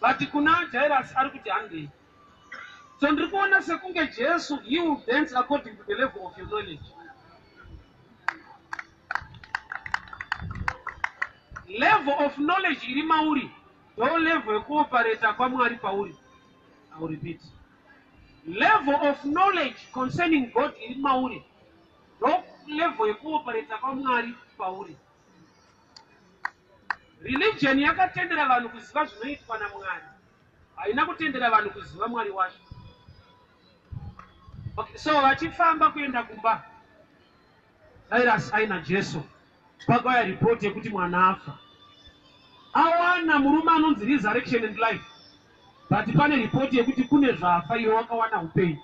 but kuna Jairus ari kuti handei. So ndiri kuona sekunge Jesu, he will dance according to the level of your knowledge. Level of knowledge iri mauri ndo level yekuoperata kwaMwari pauri. I will repeat. Level of knowledge concerning God iri mauri ndo level yekuoperata kwaMwari pauri. Religion yakatendera vanhu kuziva zvinoitwa naMwari, haina kutendera vanhu kuziva Mwari wacho. Okay, so vachifamba kuenda kumba, Jairus aina Jesu, pakauya report yekuti mwana afa. Awana murume anonzi resurrection and life, but pane report yekuti kune zvafa iwe wakawana upenyu.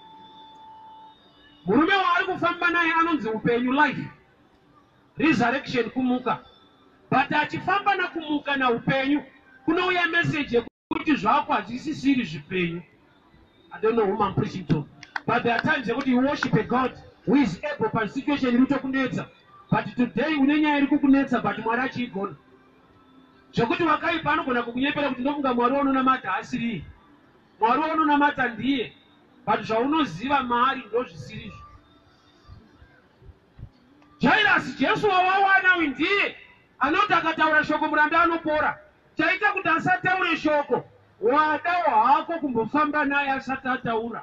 Murume waari kufamba naye anonzi upenyu, life, resurrection, kumuka. But achifamba na kumuka na upenyu, kunouya message yekuti zvako hazvisisiri zvipenyu. I don't know whom I'm preaching to. But there are times that you worship a God who is able to situation iri kukunetsa. But today unenya iri kukunetsa, but Mwari achigona. Zvokuti wakaipa anogona kukunyepera kuti ndofunga Mwari waunonamata hasiri. Mwari waunonamata ndiye, but zvaunoziva maari ndozvisiri. Jairus, Jesu wawawana ndiye anoti akataura shoko murambi anopora. Chaita kuti asataure shoko, wada hako kumbofamba naye asati ataura.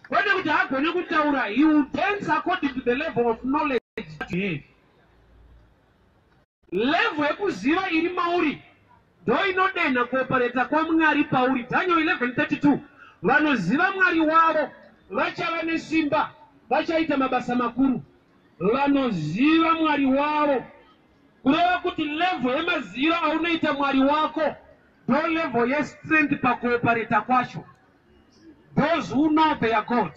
Kwete kuti hagone kutaura, he will dance according to the level of knowledge that you have. Level yekuziva iri mauri ndo inodena kuoperata kwaMwari pauri. Daniel 11:32, vanoziva Mwari wavo vachava nesimba, vachaita mabasa makuru. Vanoziva Mwari wavo, kureva kuti level yemazivo aunoita Mwari wako ndo level yestrength pakuoperata kwacho. Those who know their God,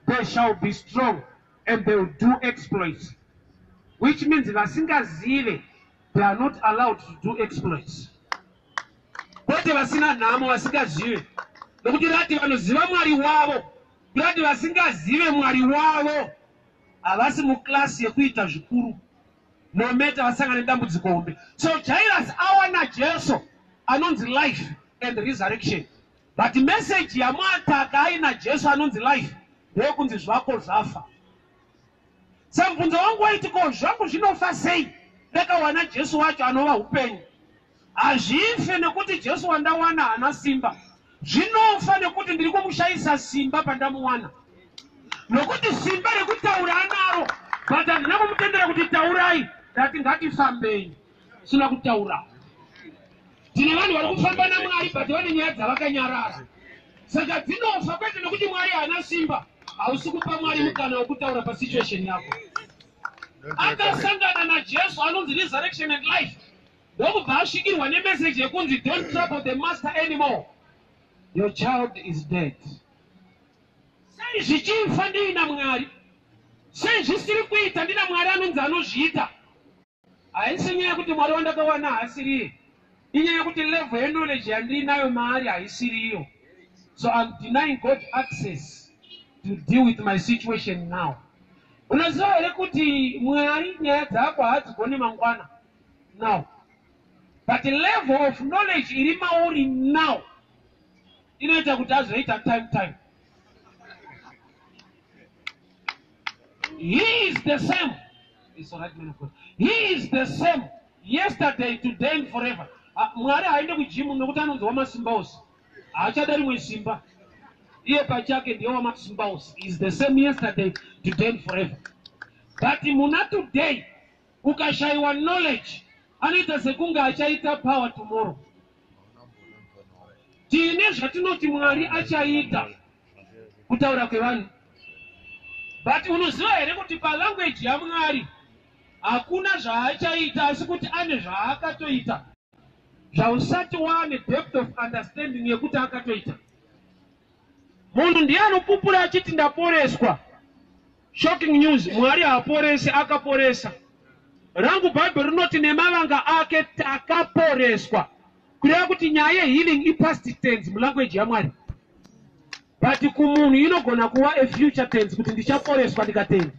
they shall be strong and they will do exploits. Which means vasingazive, they are not allowed to do exploits. Kwete vasina nhamo vasingazive. Nokuti rati vanoziva Mwari wavo, rati vasingazive Mwari wavo, havasi muklasi yekuita zvikuru. No matter vasangane dambudziko hombe. So Jairus awana Jesu anonzi life and resurrection. But message yamwataka aina Jesu anonzi life ndeyokunzi zvako zvafa. Samubvunzo wangu waiti ko zvangu zvinofa sei ndakawana Jesu wacho anova upenyu? Hazvife nekuti Jesu wandawana hana simba. Zvinofa nekuti ndiri kumushayisa simba pandamuwana. Nokuti simba rekutaura anaro, but handina kumutendera kuti taurai, ndati ngatifambei. Sina kutaura. Tine vanhu vari kufamba naMwari but vane nyaya dzavakanyarara. Saka dzinofa kwete nokuti Mwari hana simba. Hausi kupa Mwari mukana wekutaura pasituation yako. Akasangana naJesu anonzi resurrection and life, ndokubva asvikirwa nemessage yekunzi don't trouble the master anymore. Your child is dead. Sei zvichifa ndina Mwari, sei zvisiri kuita ndina Mwari anonzi anozviita. Haisi nyaya yekuti Mwari wandakawana hasiri, inyaya yekuti level yeknowledge yandinayo maari haisiriyo. So I'm denying God access to deal with my situation now. Unaziva here kuti Mwari nyaya dzako hadzigoni mangwana now, but the level of knowledge iri mauri now inoita kuti azoita time. He is the same. It's all right, man of God. He is the same yesterday, today, and forever. Mwari haende kujimu nokuti anonzi wamasimba ose. Haachadari mwesimba. Iye pachake ndiye wamasimba ose. He is the same yesterday, today, and forever. But muna today, ukashaiwa knowledge, anoita sekunga achaita power tomorrow. Tine zvatinoti Mwari achaita kutaura kwevanhu. But unoziva here kuti palanguage yaMwari hakuna zvaachaita asi kuti ane zvaakatoita zvausati wane depth of understanding yekuti akatoita. Munhu ndiye anopupura achiti ndaporeswa. Shocking news, Mwari haaporesi, akaporesa. Rangu Bible rinoti nemavanga ake takaporeswa. Kureva kuti nyaya healing ipast tense mulanguage yaMwari. But kumunhu inogona kuva a future tense kuti ndichaporeswa ndikatenda.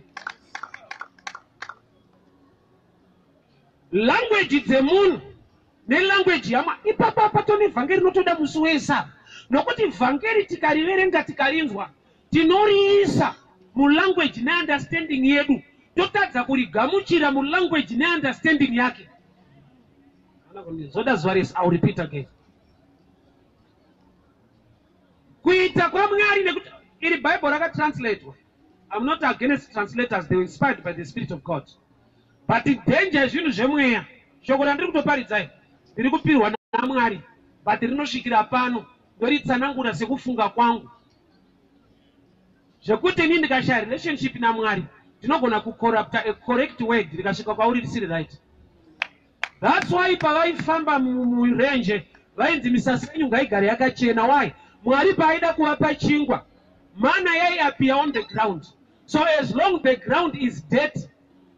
Language dzemunhu nelanguage yama ipapa patone vhangeri notoda musuwesa nokuti vhangeri tikariverenga tikarinzwa tinoriisa mulanguage neunderstanding yedu totadza kurigamuchira mulanguage neunderstanding yake. So that's what is, I'll repeat again. Kuita kwa Mwari nekuti iri Bible rakatranslate. I'm not against translators, they were inspired by the Spirit of God. But the danger is zvinhu zvemweya. Shoko randiri kutoparidzai riri kupirwa naMwari, but rinosvikira pano ndoritsanangura sekufunga kwangu. Zvekuti inini ndikashaya relationship naMwari ndinogona kucorrupta a correct word rikasvika kwauri risiri right. That's why pavaifamba murenje vainzi misasa yenyu ngaigare yakachena. Why? Mwari paaida kuvapa chingwa mana yaiappear on the ground. So as long the ground is dirty,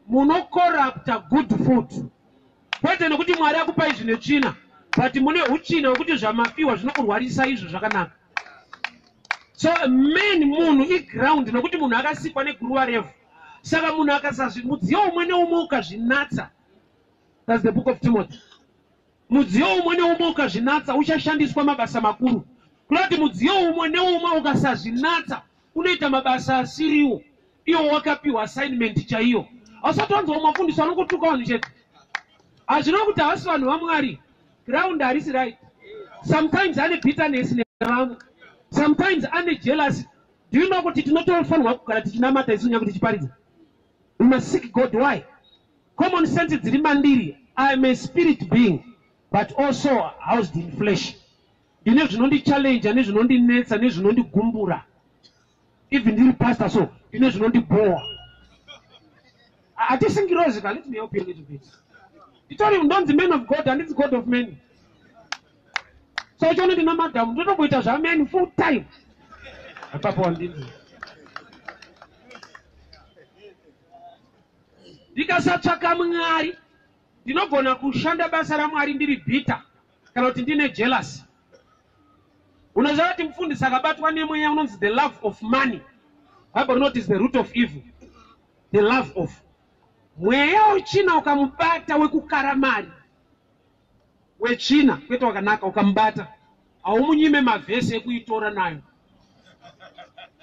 munocorrupta good food. Kwete nekuti Mwari akupai zvine tsvina, but mune uchina wekuti zvamafiwa zvinokurwarisa izvo zvakanaka. So main munhu iground nekuti munhu akasikwa neguruva refu. Saka munhu akasazvimudziyo umwe neumwe ukazvinatsa. That's the book of Timothy. Mudziyo umwe neumwe ukazvinatsa uchashandiswa mabasa makuru. Kunoti mudziyo umwe neumwe ukasazvinatsa unoita mabasa asiriwo. Iwo wakapiwa assignment chaiyo. Asatowanzwa mafundiswa anokutuka vanhu chete. Hazvina kuti havasi vanhu vaMwari. Ground harisi right. Sometimes ane bitterness nevamwe. Sometimes ane jealousy. Do you know kuti tinotofanirwa kugara tichinamata isu nyange tichiparidza? We must seek God. Why? Common sense dziri mandiri. I am a spirit being, but also housed in flesh. Ndine zvinondi challenge, ane zvinondi netsa, ane zvinondi gumbura. Even ndiri pastor so, ndine zvinondi bore. Atisingirozica, let me help you a little bit. You told him, don't the man of God and it's God of men. So I told him, madam, don't go to men full time. Ndikasatsvaka Mwari ndinogona kushanda basa raMwari ndiri bitter kana kuti ndine jealous. Unoziva kuti mufundisi akabatwa nemweya unonzi the love of money. Bible notice the root of evil. The love of. Mweya wechina ukamubata wekukara mari. Wechina kwete wakanaka ukamubata. Haumunyime mavhesi ekuitora nayo.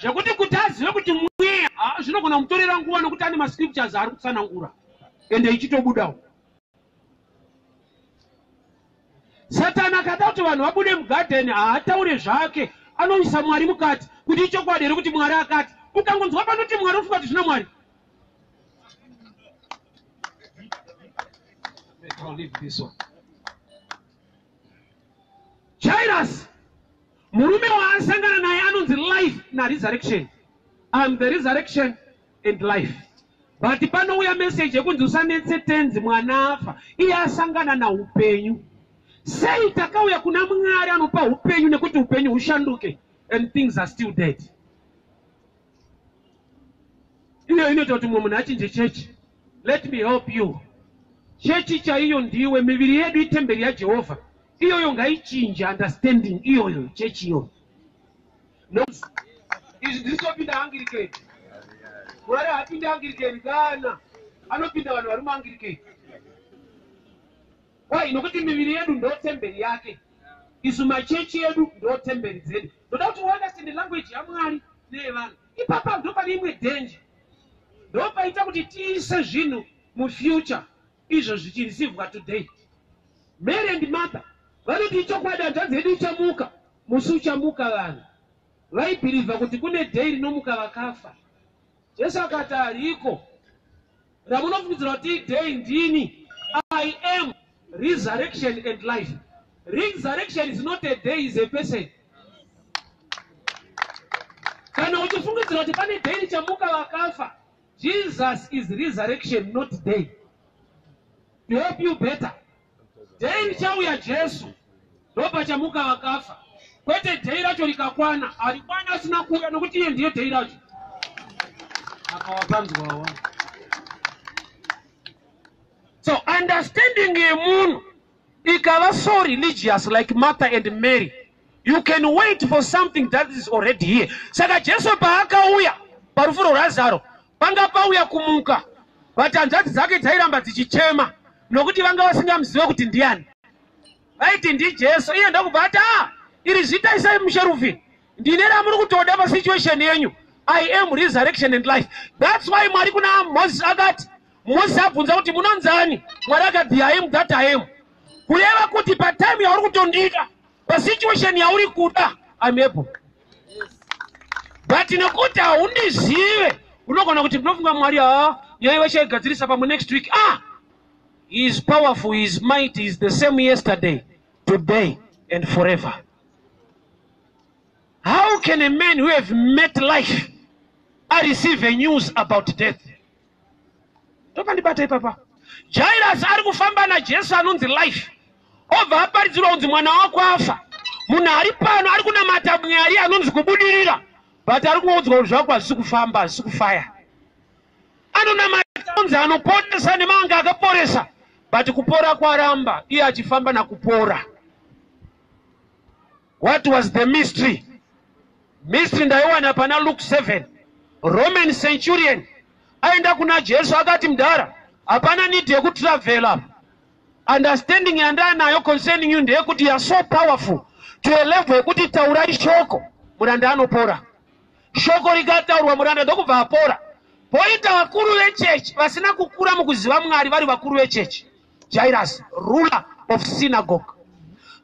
Zvekuti kuti azive kuti mweya zvinogona kumutorera nguva nokuti ane mascriptures ari kutsanangura ende ichitobudawo. Satani akada kuti vanhu vabude mugadheni haataure zvake, anoisa Mwari mukati kuti ichokwadi here kuti Mwari akati. Ukangonzwa panoti Mwari ufunga kuti zvina Mwari. I'll leave this one. Jairus, murume waasangana naye anonzi life na resurrection. I'm the resurrection and life. But panouya message yekunzi usanetse tenzi mwana afa. Iye asangana na upenyu. Sei takauya kuna Mwari anopa upenyu nekuti upenyu hushanduke and things are still dead. Iyo inoita kuti munhu achinje chechi. Let me help you. Chechi chaiyo ndiwe, miviri yedu itemberi yaJehovha. Iyoyo ngaichinje understanding iyoyo chechi iyo. No. Ndisopinda Anglican. Mwari hapinda Anglican kana. Anopinda vanhu vari muAnglican. Why? Nokuti miviri yedu ndo temberi yake. Isu machechi yedu ndo temberi dzedu. Ndoda kuti understand the language yaMwari nevanhu. Ipapa ndo pane imwe danger. Ndo paita kuti tiise zvinhu mufuture izvo zvichirisivwa today. Mary and Martha vanoti ichokwadi hanzvadzi yedu ichamuka. Musi uchamuka vanhu vaibhirivha kuti kune day rinomuka vakafa. Jesu akati hariko. Ramunofungidzira kuti day ndini. I am resurrection and life. Resurrection is not a day, is a person. Kana uchifungidzira kuti pane day richamuka vakafa. Jesus is resurrection, not day. To help you better. Day richauya Jesu. Ndopa chamuka vakafa. Kwete day racho rikakwana. Harikwana asina kuuya nokuti iye ndiye day racho. Akawapanzwa wawa. So understanding yemunhu ikava so religious like Martha and Mary, you can wait for something that is already here. Saka Jesu paakauya parufuro rwaZaro panga pauya kumuka, but hanzvadzi dzake dzairamba dzichichema nokuti vanga vasingamuzive kuti ndiani. vaiti ndi Jesu iye ndakubata iri zita isai musherufi ndinera muri kutoda pa situation yenyu. I am resurrection and life. That's why Mwari kuna Moses akati Moses abvunza kuti munonzani? Mwari akati I am that I am. Kureva kuti pa time yauri kutondika pa situation yauri kuda I'm able. But nekuti haundizive unogona kuti munofunga Mwari nyaya vachigadzirisa pamwe next week. He is powerful, his might is the same yesterday, today and forever. How can a man who have met life receive a news about death? Tokandibata papa. Jairus ari kufamba na Jesu anonzi life. Obva aparidzirwa kunzi mwana wako afa. Munhu ari pano ari kunamata Mwari anonzi kubudirira. But ari kuudzwa kuti zvako hazvisi kufamba, hazvisi kufaya. Anonamata anonzi anoporesa nemanga akaporesa. But kupora kwaramba, iye achifamba na kupora. What was the mystery? Mystery ndaiwana pana Luke 7. Roman centurion aenda kuna Jesu akati mdara hapana need yekutravela. Understanding yandanayo concerning you ndeyekuti you are so powerful to a level yekuti taurai shoko muranda anopora. Shoko rikataurwa muranda ndokubva apora. Poita vakuru vechechi vasina kukura mukuziva Mwari vari vakuru vechechi. Jairus, ruler of synagogue,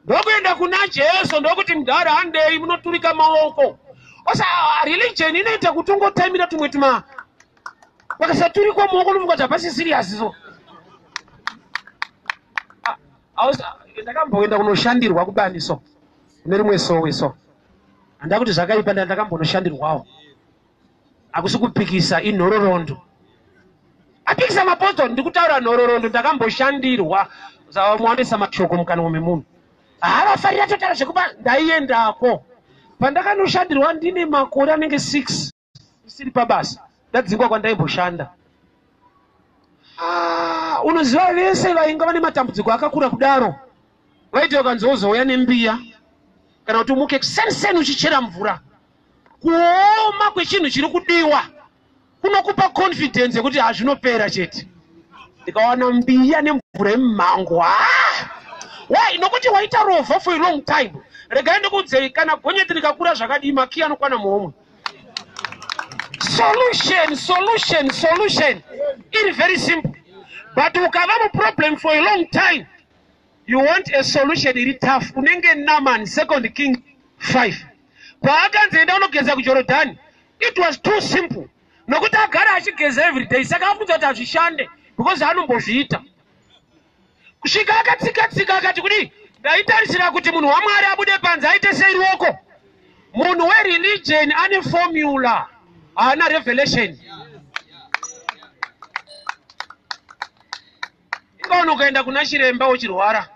ndokuenda kuna Jesu ndokuti mdara handei munoturika maoko. Osa religion inoita kuti ungotaimira tumwe tuma vakasaturikwa maoko nofunga kuti hapasi serious so. Ndakamboenda kunoshandirwa kubani so kune rimwe sowe so handa kuti zvakaipa ndakambonoshandirwawo hakusi kupikisa inhororondo. Apikisa mapostoli ndikutaura nhororondo ndakamboshandirwa zvawandisa mashoko mukana memunhu. Havafarira totaura zvekuba ndaiendako pandakanoshandirwa ndine makore anenge 6 isiri pabasa ndadzingwa kwandaimboshanda. Unoziva vese vainga vane matambudziko akakura kudaro vaiti vakanzozouya nembiya kana kuti umuke kuseni uchichera mvura. Kuoma kwechinhu chiri kudiwa kunokupa confidence yekuti hazvinopera chete. Ndikawana mbiya nemvura yemumhango. Why? Nokuti waita rovha for a long time. Regai ndikuudzei kana gonyeti rikakura zvakadii makiyi anokwana muhomwe. Solution. It is very simple. But ukava problem for a long time, you want a solution iri tough. Unenge Naaman 2 Kings 5. Paakanzenda unogeza kuJorodhani, it was too simple. Nokuti agara achigeza every day. Saka afunza kuti azvishande because anombozviita. Kusvika akatsika akati kuti ndaitarisira kuti munhu waMwari abude panze aite sei ruoko. Munhu wereligion ane formula, haana revelation. Ingaona ukaenda kuna chiremba uchirwara,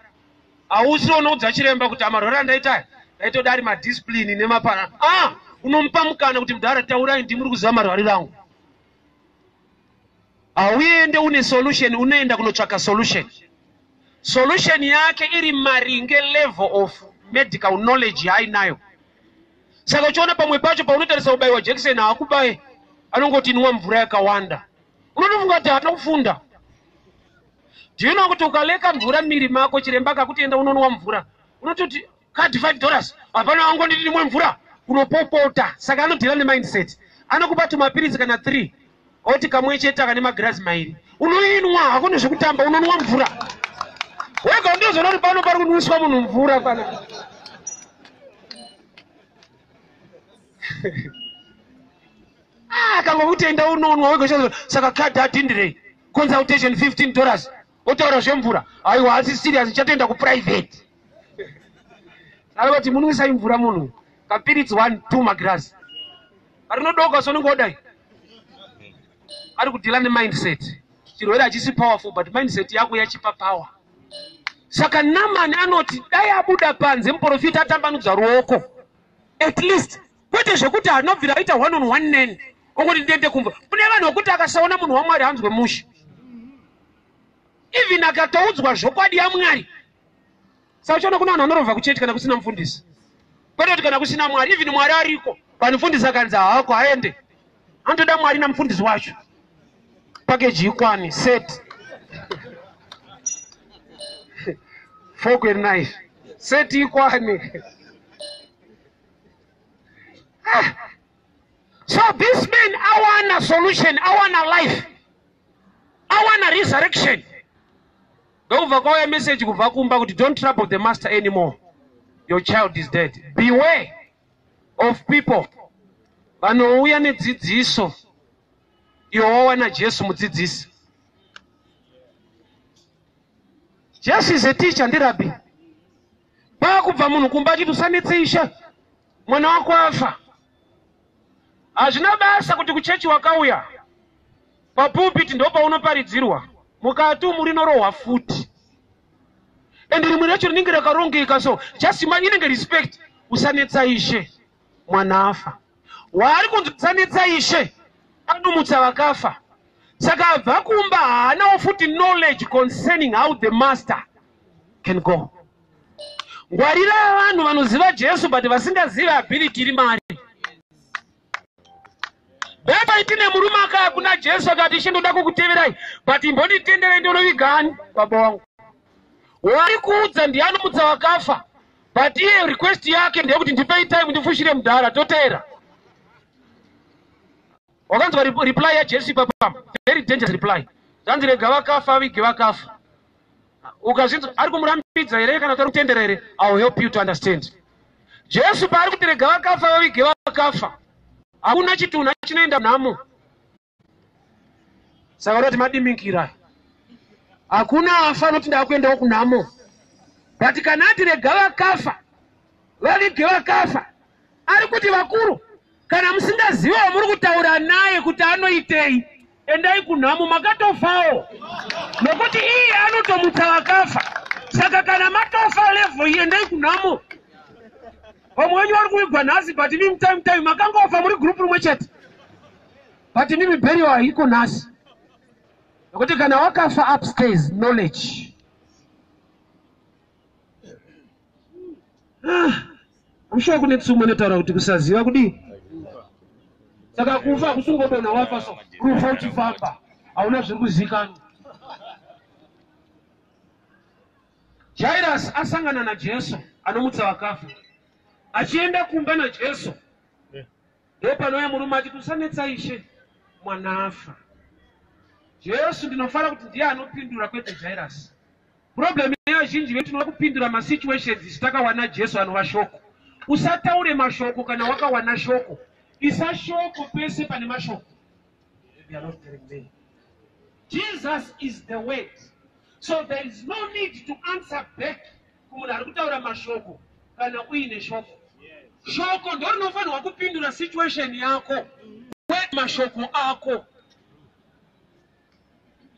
hausi unoudza chiremba kuti amarwara andaita ndaitoda ari madiscipline nemapana. Unomupa mukana kuti mudhara taurai ndimuri kuziva marwariro angu. Hauende une solution, unoenda kunotsvaka solution. Solution yake iri maringe level of medical knowledge hainayo. Saka uchiona pamwe pacho paunotarisa kubayiwa jekiseni hakubaye anongoti inwa mvura yakawanda. Unotofunga kuti haana kufunda. Ndino kuti ukaleka mvura mumiri mako chiremba akakuti enda unonwa mvura. Unototi kadi $5 hapana wangu nditi ndimwe mvura unopopota. Saka anodhila nemindset. Anokupa tumapirizi kana 3. Oti kamwe chete kane magirazi mairi. Unoinwa hakuna zvekutamba unonwa mvura. Wega ndizo nori pano pari kunwiswa munhu mvura pana. Kanga kuti enda unonwa wega saka kadi atindire consultation $15. Otaura zvemvura. Aiwa asi serious chatoenda ku private. Saka kuti munwisa mvura munhu. Kapirizi 1-2 magirazi. Arinodoka so ningodai. Ari kudhila nemindset. Chirwere hachisi powerful but mindset yako yachipa power. Saka Naaman anoti dai abuda panze muprofita atambanudza ruoko. At least kwete zvekuti anobvira aita 1-on-1 nene. Ongoti ndiende kumva. Kune vanhu vokuti akasaona munhu waMwari hanzwe mushe. Even akatoudzwa zvokwadi yaMwari. Saka uchiona kuna vanhu vanorobva kuchechi kana kusina mufundisi. Kwete kuti kana kusina Mwari, even Mwari ariko. Panofundisa akanzi hako aende. Anotoda Mwari namufundisi wacho. Package ikwani set. Fork and knife. Seti kwani. So this man, I want a solution, I want a life, I want a resurrection. Don't message don't trouble the master anymore. Your child is dead. Beware of people. Vanouya nedzidziso. Iwo na Jesu mudzidzisi. Jesu is a teacher and rabbi. Pakubva munhu kumba chitusanetsisha. Mwana wako afa. Hazvina basa kuti kuchechi wakauya. Papulpit ndo paunoparidzirwa. Mukati murinorohwa futi. And rimwe racho rinenge rakarongeka so. Just inenge respect. Usanetsa ishe. Mwana afa. Wari kunzanetsa ishe. Anomutsa vakafa. Saka vakumba haana futi knowledge concerning how the master can go. Ngwarira vanhu vanoziva Jesu but vasingaziva ability iri mari. Baba itine murume akakuna Jesu akati ishe ndoda kukuteverai but imbonditenderai ndonovigani baba wangu. Wari kuudza ndianomutsa vakafa but iye request yake ndeyekuti ndipei time ndifushire mudhara toteera. Wakanzwa reply ya Jesu papa, very dangerous reply. Zanzi rega vakafa vige vakafa. Ukazvinzwa ari kumurambidza here kana kuti mutendera here, I will help you to understand. Jesu paari kuti rega vakafa vige vakafa. Hakuna chitunha chinoenda nhamo. Saka unoti madiminkira. Hakuna afa anoti ndakuendawo kunhamo. But kana ati rega vakafa vavige vakafa, ari kuti vakuru kana musingaziva muri kutaura naye kuti anoitei, endai kunhamo makatofawo. Nokuti iye anotomutsa vakafa. Saka kana matofa level iyi endai kunhamo. Vamwe wenyu vari kuigwa nhasi but mimi time makangofa muri group rimwe chete. But mimi burial haiko nhasi. Nokuti kana wakafa upstairs knowledge. Usho kune tsumo netaura kuti kusaziva kudi. Saka kufa kusungodona wafa so rufa uchifamba hauna zvekuzikana. Jairus asangana na Jesu anomutsa vakafa. Achienda kumba na Jesu. Ndipo panouya murume achiti usanetsa ishe mwana afa. Jesu ndinofara kuti ndiye anopindura kwete Jairus. Problem yazhinji vedu tinoda kupindura masituations takawana Jesu anova shoko. Usataure mashoko kana wakawana shoko. Isa shoko pese pane mashoko. They are not telling me. Jesus is the word. So there is no need to answer back. Kumunhu ari kutaura mashoko kana uine shoko. Shoko ndo rinofanirwa kupindura situation yako. Word mashoko ako.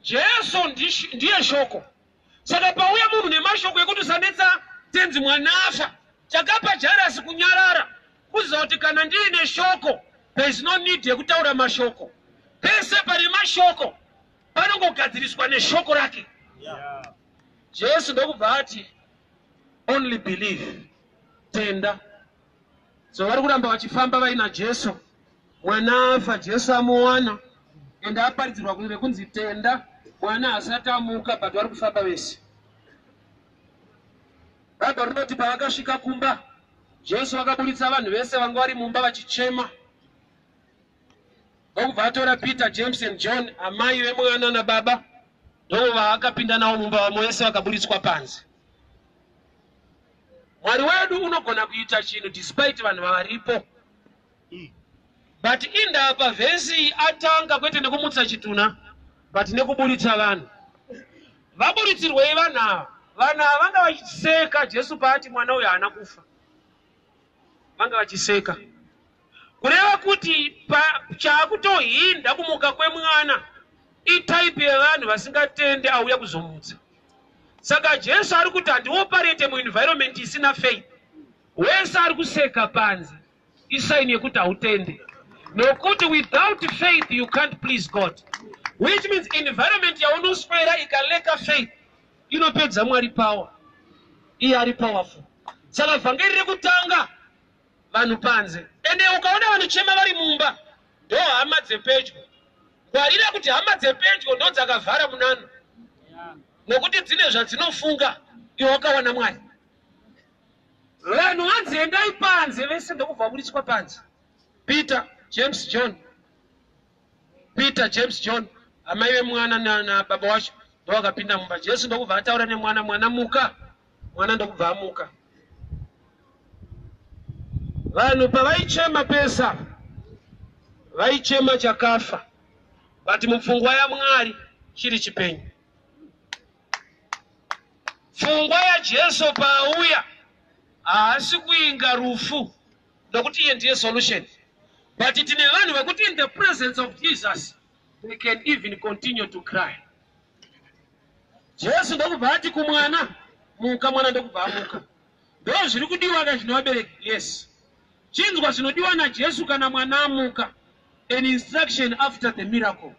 Jesu ndiye shoko. Saka pauya munhu nemashoko ekuti usanetsa tenzi mwana afa. Chakapa Jairus kunyarara. Kuziva kuti kana ndiine shoko, there is no need yekutaura mashoko. Pese pane mashoko panongogadziriswa neshoko rake. Jesu ndokubva ati only believe. Tenda. So vari kuramba vachifamba vaina Jesu. Mwana afa, Jesu amuwana. Ende aparidzirwa kunzi tenda. Mwana hasati amuka but vari kufamba vese. Baba rinoti pavakasvika kumba, Jesu akaburitsa vanhu vese vanga vari mumba vachichema. Ndokubva atora Peter, James and John, amai vemwana nababa, ndokuvakapinda navo mumba vamwe vese vakaburitswa panze. Mwari wedu unogona kuita chinhu despite vanhu varipo. But indapa vhesi atanga kwete nekumutsa chitunha but nekuburitsa vanhu. Vaburitsirwei vanhu ava? Vanhu ava vanga vachiseka Jesu paati mwana uyu haana kufa. Vanga vachiseka. Kureva kuti chaakutohinda kumuka kwemwana itaipi yevanhu vasingatende auya kuzomutsa. Saka Jesu ari kuti handioparete muenvironment isina faith. Wese ari kuseka panze. Isaini yekuti hautende. Nokuti without faith you can't please God. Which means environment yaunoswera ikaleka faith inopedza Mwari power. Iye ari powerful. Saka vhangeri rekutanga vanhu panze. Ende ukaona vanhu chema vari mumba ndo hama dzepedyo. Ngwarira kuti hama dzepedyo ndo dzakavhara munano. Nokuti dzine zvadzinofunga iwe wakawana Mwari. vanhu vanzendai panze vese ndokubva kuburiswa panze. Peter, James, John. Peter, James, John. Amai vemwana na baba wacho ndovakapinda mumba. Jesu ndokubva ataura nemwana, mwana muka. Mwana ndokubva amuka. Vanhu pavaichema pesa, vaichema chakafa. But mupfungwa yaMwari chiri chipenyu. Pfungwa yaJesu paauya haasi kuinga rufu ndokuti iye ndiye solution. But tine vanhu vekuti in the presence of Jesus they can even continue to cry. Jesu ndokubva ati kumwana, muka, mwana ndokubva amuka. Ndo zviri kudiwa kazvinovabereki. Yes. Chinzwa zvinodiwa naJesu kana mwana amuka. An instruction after the miracle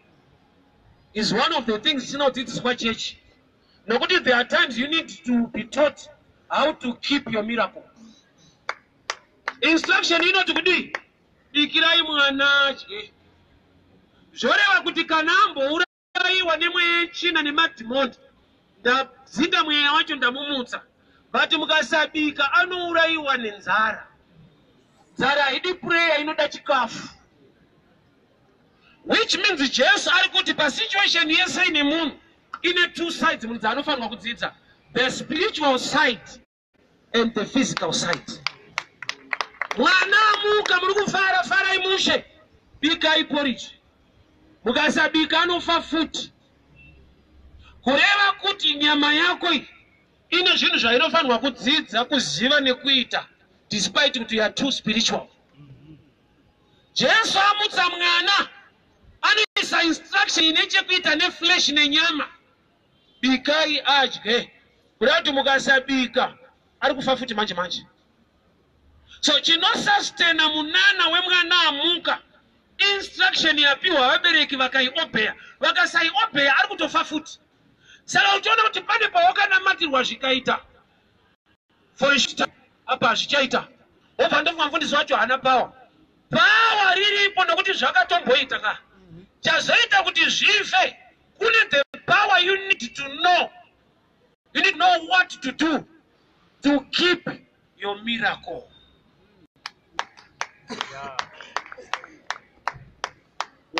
is one of the things tinodzidziswa church. Nokuti there are times you need to be taught how to keep your miracle. Instruction inoti kudii? Bikirai mwana adye. Zvoreva kuti kana ambourayiwa nemweya yechina nemadhimoni, ndadzinga mweya wacho ndamumutsa. But mukasabika anourayiwa nenzara. Nzara haidi prayer, inoda chikafu. Which means Jesu ari kuti pasituation yese ine munhu ine two sides munhu dzaanofanirwa kudzidza. The spiritual side and the physical side. Mwana amuka, muri kufara farai mushe, bikai porridge. Mukasabika anofa futi. Kureva kuti nyama yako ine zvinhu zvainofanirwa kudzidza, kuziva nekuita, despite kuti you are too spiritual. Jesu amutsa mwana, anoisa instruction ine chekuita neflesh nenyama. Bikai adye. Kurati mukasabika ari kufa futi manje manje. So chinosustena munana wemwana amuka, instruction yapiwa vabereki vakaiobheya. Vakasaiobheya ari kutofa futi. Saka uchiona kuti pane pawakanamatirwa zvikaita. For instance, apa hazvichaita. Obva ndofunga mufundisi wacho hana power. Power riripo nokuti zvakatomboita ka. Chazoita kuti zvife, kune the power you need to know. You need to know what to do to keep your miracle.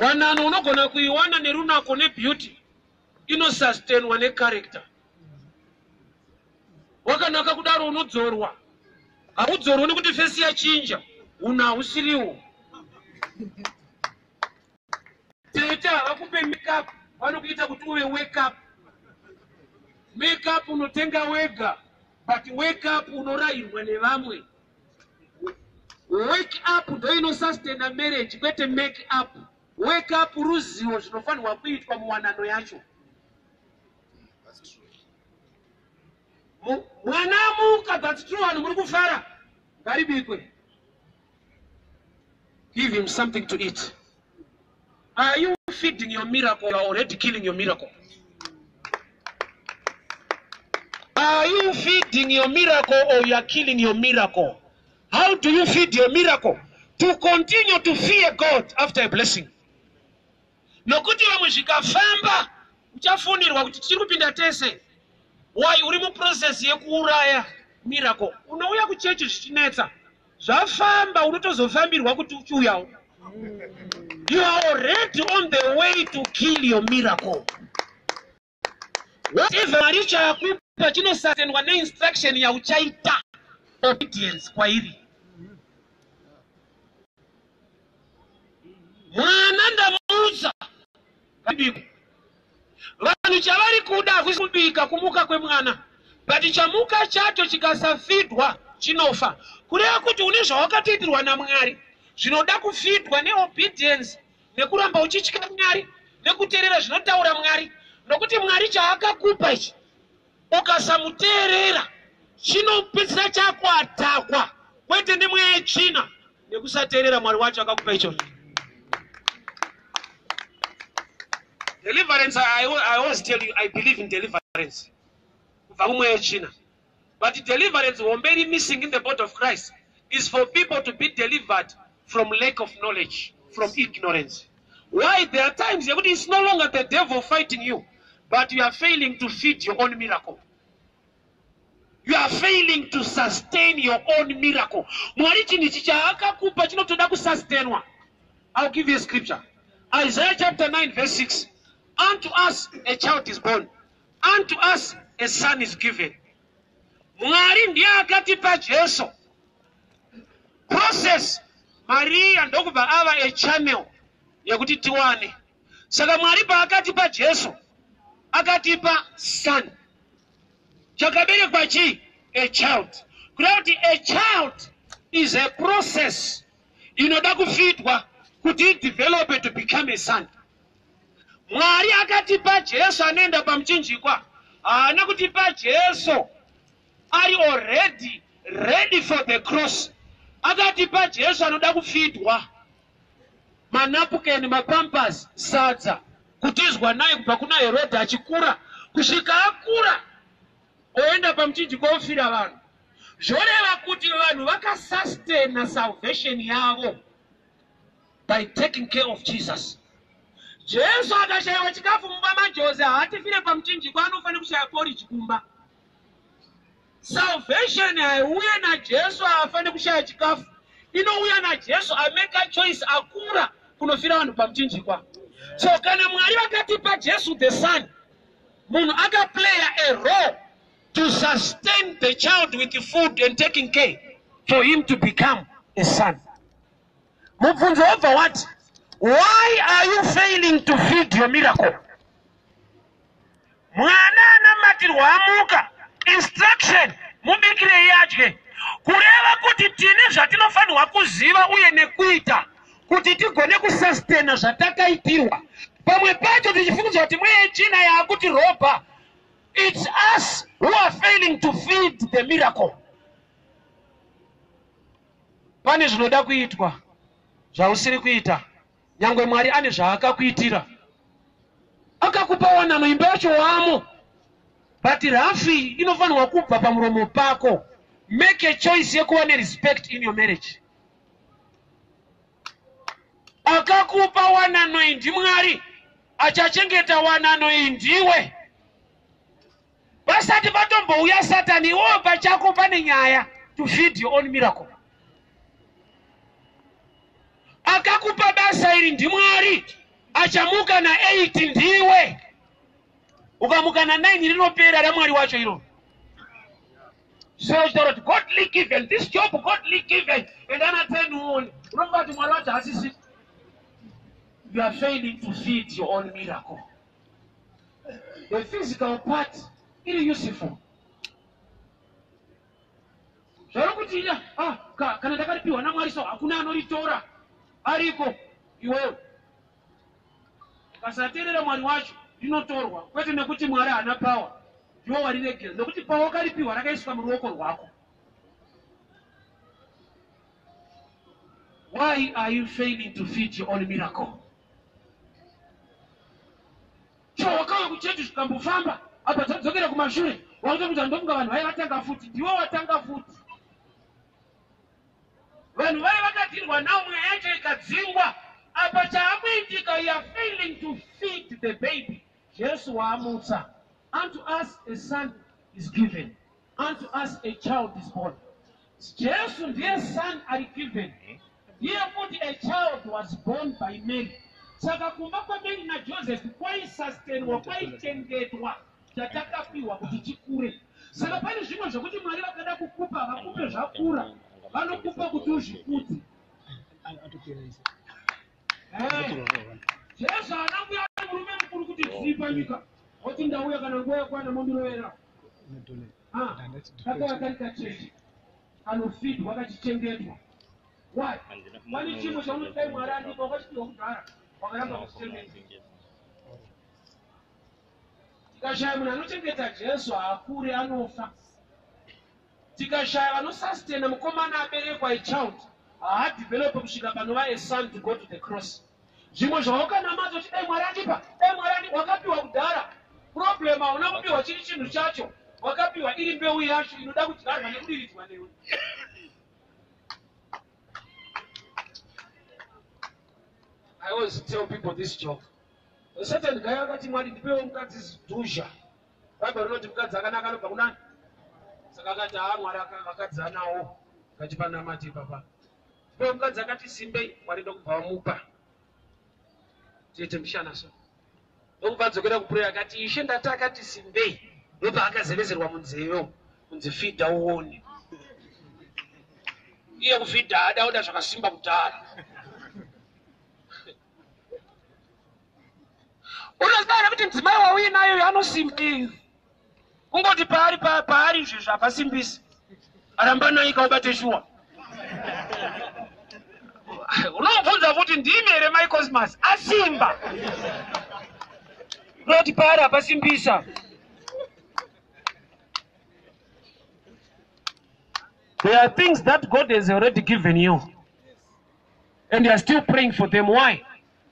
Wanano unogona kuiwana nerunako nebeauty inosustainwa necharacter. Wakanaka kudaro unodzorwa. Haudzorwa nekuti face yachinja, una hausiriwo. Teta vakupe makeup, vanokuita kuti uwe wake up. Makeup unotenga wega, but wake up unorayirwa nevamwe. Wake up ndo inosustaina marriage, kwete make up. Wake up ruzivo zvinofanirwa kuitwa muwanano yacho. Mwana amuka, that's true, vanhu muri kufara. Ngaribikwe. Give him something to eat. Are you feeding your miracle or already killing your miracle? Are you feeding your miracle or you are killing your miracle? How do you feed your miracle? To continue to fear God after a blessing. Nokuti vamwe zvikafamba, uchafunirwa kuti tiri kupinda tese. Why uri mu process yekuuraya miracle? Unouya kuchechi zvichinetsa. Zvafamba unotozofambirwa kuti uchiuyawo. You are already on the way to kill your miracle. Whatever Mari chakupa chinosustainwa neinstruction ya uchaita. Obedience kwairi. Mwana ndamuudza. Vanhu chavari kuda kusubika kumuka kwemwana. But chamuka chacho chikasafidwa chinofa. Kureva kuti une zvawakatiitirwa naMwari. Zvinoda kufidwa neobedience, nekuramba uchitya Mwari, nekuteerera zvinotaura Mwari. Nokuti Mwari chaakakupa ichi, ukasamuteerera, chinopedzisira chakwatakwa, kwete nemweya yechina, nekusateerera Mwari wacho akakupa icho. Deliverance, I always tell you, I believe in deliverance. But deliverance, very missing in the body of Christ, is for people to be delivered from lack of knowledge, from ignorance. Why? There are times it's no longer the devil fighting you, but you are failing to feed your own miracle. You are failing to sustain your own miracle. Mwari chini chichaka kupa chino toda kusustainwa. I'll give you a scripture. Isaiah chapter 9 verse 6. Unto us a child is born. Unto us a son is given. Mwari ndiye akatipa Jesu. Process. Maria ndokuba ava a channel yakuti tiwane. Saka Mwari pa akatipa Jesu. Akatipa son. Chakaberekwa chi? A child. Kuti a child is a process. Inoda kufitwa kuti develop to become a son. Mwari akatipa Jesu anenda pamchinjikwa. Ana kutipa Jesu ari already ready for the cross. Akatipa Jesu anoda kufitwa. Manapukeni mapampers sadza. Kutizwa naye kubva kuna Herode achikura. Kusvika akura. Oenda pamchinjikwa ofira vanhu. Zvoreva kuti vanhu vakasustain salvation yavo by taking care of Jesus. Jesu akashaiwa chikafu mumba maJozi hatifire pamuchinjikwa anofanira kushaya porridge kumba. Salvation haiuye naJesu haafaniri kushaya chikafu. Inouya naJesu amake a choice akura kunofira vanhu pamuchinjikwa. So kana Mwari vakatipa Jesu the son, munhu akaplay a role to sustain the child with food and taking care for him to become a son. Mubvunzo over what? Why are you failing to feed your miracle? Mwana anamatirwa amuka. Instruction. Mubikire yadye. Kureva kuti tine zvatinofanirwa kuziva uye nekuita kuti tigone kusustain zvatakaitirwa. Pamwe pacho tichifungidzwa kuti mwechina yakuti ropa. It's us who are failing to feed the miracle. Pane zvinoda kuitwa zvausiri kuita. Nyangwe Mwari ane zvaakakuitira. Akakupa wanano imba yacho wamo. But rafi inofanirwa kubva pamuromo pako. Make a choice yekuva nerespect in your marriage. Akakupa wanano iyi ndiMwari. Achachengeta wanano iyi ndiwe. Basati vatombouya Satani iwo pachako pane nyaya to feed your own miracle. Akakupa basa iri ndiMwari. Achamuka na 8 ndiwe. Ukamuka na 9 rinopera raMwari wacho iro. So godly given, this job godly given, and then I tell you, remember to Mwari wacho asisi. You are failing to feed your own miracle. The physical part is useful. Zvarokuti kana takaripiwa naMwari so hakuna anoritora. Ariko iwewe. Kasaterera Mwari wacho rinotorwa. Kwete nekuti Mwari hana power. Ndiwo wariregera. Nekuti power karipiwa rakaiswa muruoko rwako. Why are you failing to feed your own miracle? Chawakawa kuchetu zvikambofamba. Apa tadzokera kumashure. Wakutokuti ndomunga vanhu vaivatanga futi. Ndiwo watanga futi. Vanhu vaivakatirwa nawo mweya yacho ikadzingwa. Apa chaakuitika, you are failing to feed the baby. Jesu waamutsa. Unto us a son is given. Unto us a child is born. Jesu ndiye son ari given. Ndiye futi a child was born by Mary. Saka kumba kwa Mary na Joseph kwaisustainwa, kwaichengetwa chatakapiwa kuti chikure. Saka pane zvimwe zvokuti Mwari vakada kukupa vakupe zvakura. Vanokupa kuti uzvikuti. Jesu anambuya murume mukuru kuti dzipa nyika. Oti ndauya kana nguva yakwana momirovera. Kakavakari kachechi. Anofidwa kachichengetwa. Why? Pane chimwe chaunodai Mwari andipa wakachitiwa kugara. Wakaramba kuchichengetwa. Tikashaya munhu anochengeta Jesu haakure anofa. Tikashaya vanosustain mukomana aberekwa a child. Haadevelope kusvika panova a son to go to the cross. Zvimwe zvawakanamadza kuti dai Mwari andipa, dai Mwari andipa, wakapiwa kudhara. Problem hauna kupiwa chiri chinhu chacho. Wakapiwa iri mbeu yacho inoda kudyarwa nekudiridzwa newe. I always tell people this joke. A certain guy akati Mwari ndipewo mukadzi dhuzha. Bible rinoti mukadzi akanaka anobva kunani? saka kati Mwari akadzanawo kachipana mati papa. Kwa mukadzi akati Simbei warida kubva wamupa. Tiete mishana so. Ndokubva dzokera kuprayer akati Ishe ndati akati Simbei. Ndobva akazevezerwa munzeyo. Kunzi fidha uone. Iye kufidha adaoda zvakasimba kudhara. Unoziva kuti mudzimai wauinayo anosimba. Kungoti paari izvi zvapasimbisi. Aramba naika ubate shuwa. Unomubvunza kuti ndimi here mai Cosmas asimba. Unoti paari apasimbisa. There are things that God has already given you. And you are still praying for them. Why?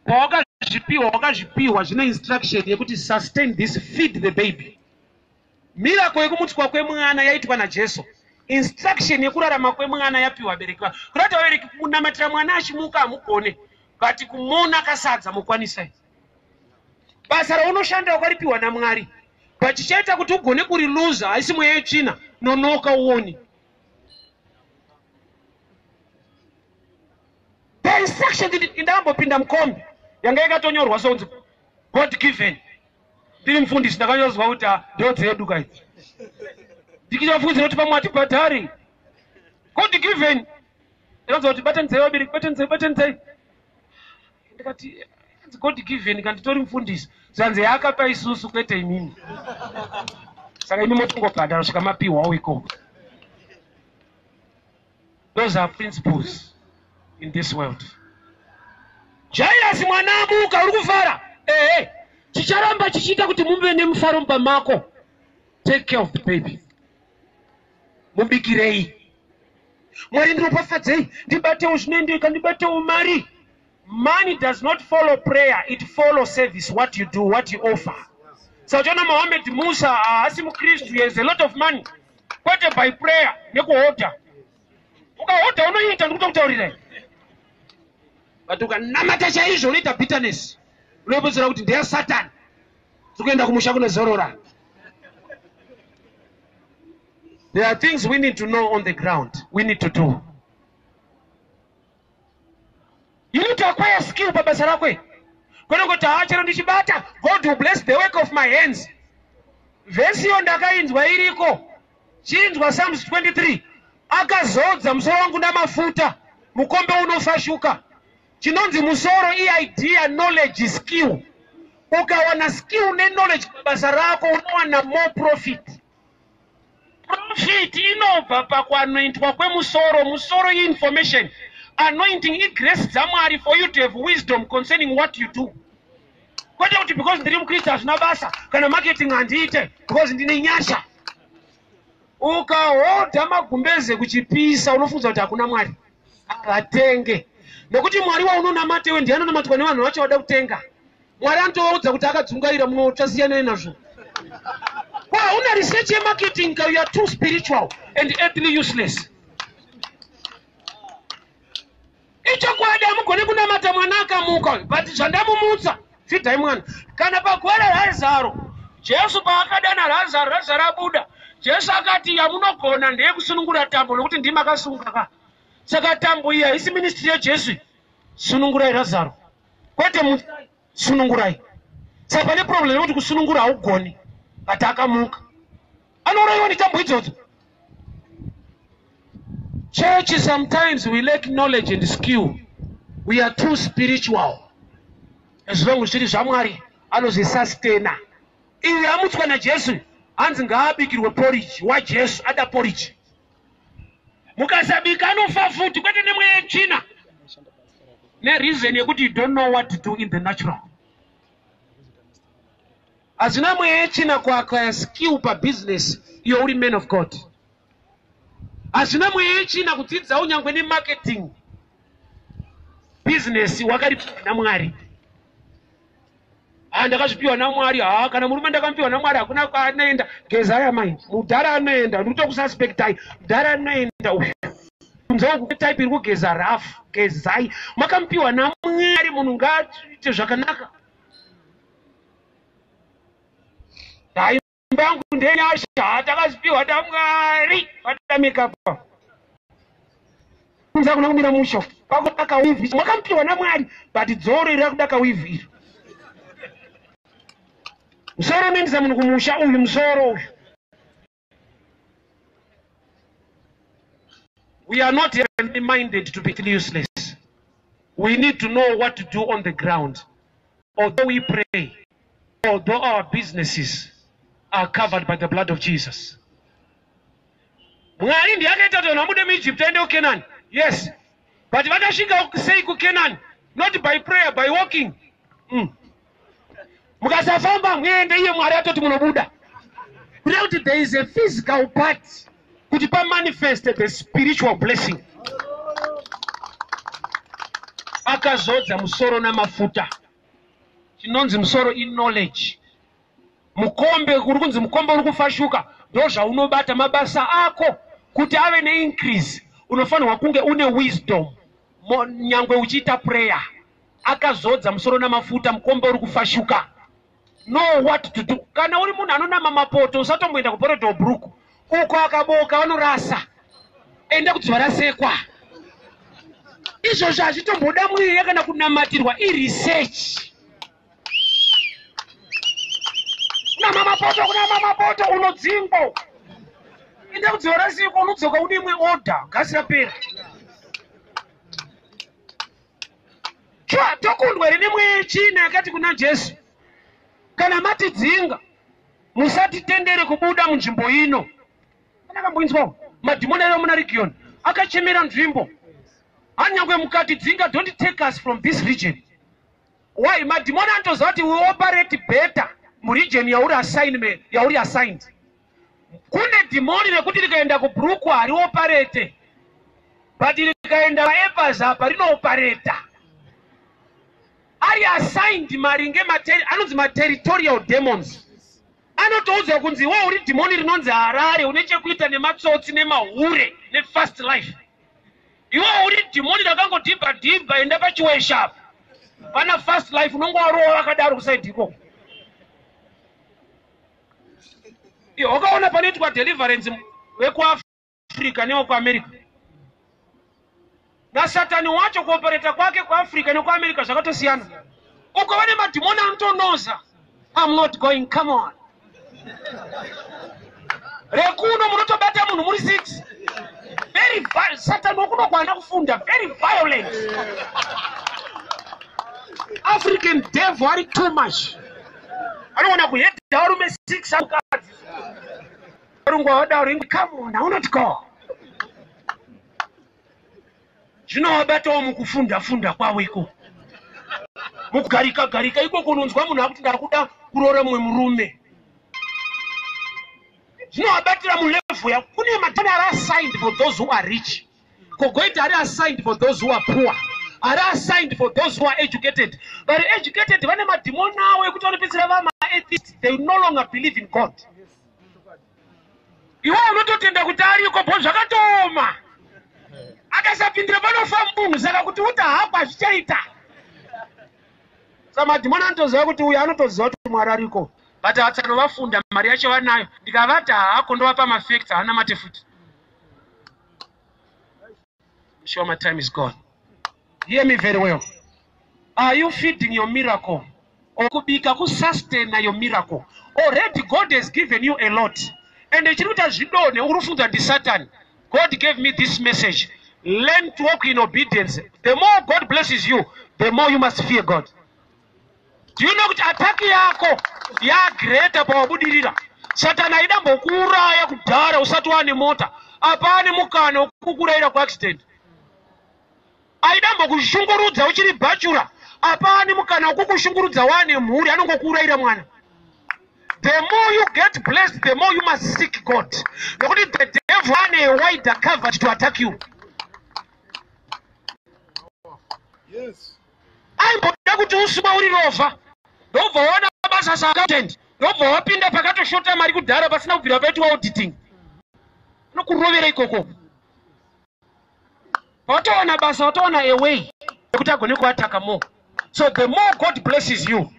Wakazvipiwa zvine instruction yekuti sustain this, feed the baby. Miracle yekumutswa kwemwana yaitwa naJesu. Instruction yekurarama kwemwana yapiwa abereki. Kurati abereki kunamatira mwana achimuka amugone. Kati kumona kasadza mukwanisai. Basa raunoshanda wakaripiwa naMwari. Pachichaita kuti ugone kuriluza haisi mweya yetsvina, nonoka uone. The instruction indambopinda mukombe yanga yakatonyorwa sonzi God given. Ndiri mufundisi ndakanyozwa kuti ndo dzedu kaidzi. Ndikichafunzira kuti pamwe atibhadhari. God given. Ndakazwa kuti batanzei wabereki, batanzei. Ndikati God given kanditori mufundisi. Zanze yakapa isusu kwete imini. Saka imi motongobhadhara svika mapiwawo ikoko. Those are principles in this world. Jairus mwana amuka uri kufara. Chicharamba chichita kuti mumbe nemufaro mubamako. Take care of the baby. Mubikirei. Mwari ndiropafadzei, ndibatewo zvinoendeka, ndibatewo mari. Money does not follow prayer, it follows service, what you do, what you offer. So John Muhammad Musa asi mukristu, he has a lot of money. Kwete by prayer nekuorder. Ukaorder unoita ndikutaurira. But ukanamata chaizvo unoita bitterness. Unopedzera kuti ndiye Satan. Tikuenda kumusha kunozorora. There are things we need to know on the ground. We need to do. You need to acquire skill pabasa rakwe. Kono kuti achero ndichibata, God will bless the work of my hands. Vesi yondakainzwa iriko. Chinzwa Psalms 23. Akazodza musoro wangu namafuta. Mukombe unofashuka. Chinonzi musoro idea, knowledge, skill. Ukawana skill ne knowledge pabasa rako unowana more profit. Profit inobva pakuanointwa kwemusoro. Musoro information. Anointing is grace Zamari for you to have wisdom concerning what you do. Kwete kuti because ndiri mukristu hazvina basa kana marketing handiite because ndine nyasha. Ukahodha magumbeze kuchipisa unofunza kuti hakuna Mwari. Atenge. Nekuti Mwari waunonamata iwe ndiye anonamatwa nevanhu vacho vada kutenga. Mwari anotoudza kuti akadzungaira munotasiyana nazvo. Wow, una research ye marketing you are too spiritual and earthly useless. Icho kwadi amugone kunamata mwana akamuka, but zvandamumutsa fidhai mwana. Kana pagwara Lazaro, Jesu paakadana Lazaro, Lazaro abuda. Jesu akati yamunogona ndeye kusunungura tambo nokuti ndimi akasunga ka. Saka tambo iya isi ministry yeJesu. Sunungurai Lazaro. Kwete sunungurai. Saka pane problem yekuti kusunungura haugoni. But akamuka. Anouraiwa netambo idzodzo. Church, sometimes we lack knowledge and skill. We are too spiritual. As long as it is Mwari, anozvisustain. Iwe amutswa naJesu, hanzi ngaabikirwe porridge. Why Jesu ada porridge? Mukasabika anofa futi kwete nemweya yetsvina. Ne reason yekuti you don't know what to do in the natural. Hazvina mweya yetsvina kuacquire skill pabusiness, you are a man of God. Hazvina mweya yetsvina kudzidza unyangwe nemarketing business wakaripiwa naMwari. Ndakazvipiwa naMwari. Kana murume ndakamupiwa naMwari hakuna kwaanoenda. Gezai amai. Mudhara anoenda. Ndikutokususpectai. Mudhara anoenda uyu. Kunzao type iri kugeza rafu. Gezai. Makamupiwa naMwari, munhu ngaaite zvakanaka. Mbangu ndenyasha atakazipiwa tamwari watamika pa. Nza kunakumbira musho pakudaka wivi mwakampiwa namwari but dzoro iri kudaka wivi. Musoro unoendesa munhu kumusha uyu musoro uyu. We are not even minded to be useless. We need to know what to do on the ground. Although we pray, although our businesses are covered by the blood of Jesus. Mwari ndiye akaita kuti vamude muEgypt aende kuKenani. Yes. But vakasvika sei kuKenani? Not by prayer, by walking. Mukasafamba muende iye Mwari atoti munobuda. Kuti there is a physical part kuti pa manifest the spiritual blessing. Akazodza musoro namafuta. Chinonzi musoro in knowledge. Mukombe kuri kunzi mukombe uri kufashuka ndo zvaunobata mabasa ako kuti ave neincrease unofanirwa kunge une wisdom nyangwe uchiita prayer. Akazodza musoro namafuta mukombe uri kufashuka. Know what to do. Kana uri munhu anonama mapoto usatomboenda kuporota obruku uko akaboka vanorasa ende kuti varasekwa. Izvozvo hazvitomboda mweya kana kunamatirwa iresearch. Kuna mapoto unodzingwa. Ende kuti varasekwa unodzoka une imwe order gasi rapera. Tokundwa ine mweya china yakati kuna Jesu. Kana matidzinga musatitendere kubuda munzvimbo ino. Anakamboinzwawo madhimoni ari muna region akachemera nzvimbo. Anyangwe mukati dzinga don't take us from this region. Why? Madhimoni anotoziva kuti we operate better muregion yauri assigned. Kune dhimoni rekuti rikaenda kubruku hari operate. But rikaenda paEpas apa rinooperator. Ari assigned maringe anonzi territorial demons. Anotoudza kunzi wewe uri dhimoni rinonzi Harare une chekuita nematsotsi nemahure nefast life. Iwe uri dhimoni rakangodhibha enda pachiworship. Pana fast life unongowarowa vakadaro kusaidi iko. Wakaona panoitwa deliverance vekuAfrica nevokuAmerica. NaSatani wacho kuopereta kwake kuAfrica nekuAmerica zvakatosiyana. Uko vane madhimoni anotonoza. I'm not going, come on. Rekuno munotobata munhu muri 6. Very violent. Satan wakuno kwana kufunda. Very violent. African devil are too much. I don't want to hit the varume 6 akadzi. Come on, I will not go. Zvinovabatawo mukufunda kwavo iko. Mukugarika iko kunonzwa munhu akuti ndakuda kuroora mumwe murume. Zvinovabatira mulevel ya kune madhimoni ari assigned for those who are rich. Kogoita ari assigned for those who are poor. Are assigned for those who are educated. But educated vane madhimoni avo ekuti vanopedzisira vama atheists. They no longer believe in God. Iwe unototenda kuti ariko bho zvakatooma. Akasapindira panofa munhu saka kuti uta hapa azvichaita. Saka madhimoni anotoziva kuti uyu anotoziva kuti Mwari ariko. But vatsano vafunda mari yacho vanayo. Ndikavata hako ndovapa mafacts haana mate futi. I'm sure my time is gone. Hear me very well. Are you feeding your miracle? Or kubika kusustain your miracle? Already God has given you a lot. And the children zvidone urufunza ndi Satan. God gave me this message. Learn to walk in obedience. The more God blesses you, the more you must fear God. Do you know kuti attack yako ya greater pawabudirira? Satan aida mbokuuraya kudhara usati wane mota. Apane mukana wokukuraira kuaccident. Aida mbokushungurudza uchiri bachura. Apane mukana wokukushungurudza wane mhuri anongokuuraira mwana. The more you get blessed, the more you must seek God. Nokuti the devil ane a wider coverage to attack you. Yes. Aimboda kuti usuma uri rova. Ndobva waona basa saaccountant. Ndobva wapinda pakatoshota mari kudhara pasina kubvira paitwa auditing. Unokurovera ikoko. Wataona basa, wataona a way yekuti agone kuataka more. So the more God blesses you,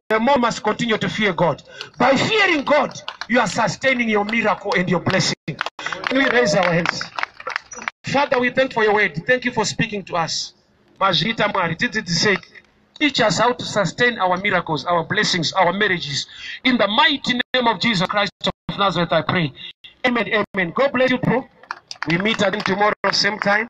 the more you must continue to fear God. By fearing God, you are sustaining your miracle and your blessing. Can we raise our hands? Father, we thank you for your word. Thank you for speaking to us. Teach us how to sustain our miracles, our blessings, our marriages. In the mighty name of Jesus Christ of Nazareth, I pray. Amen, amen. God bless you, bro. We meet again tomorrow, same time.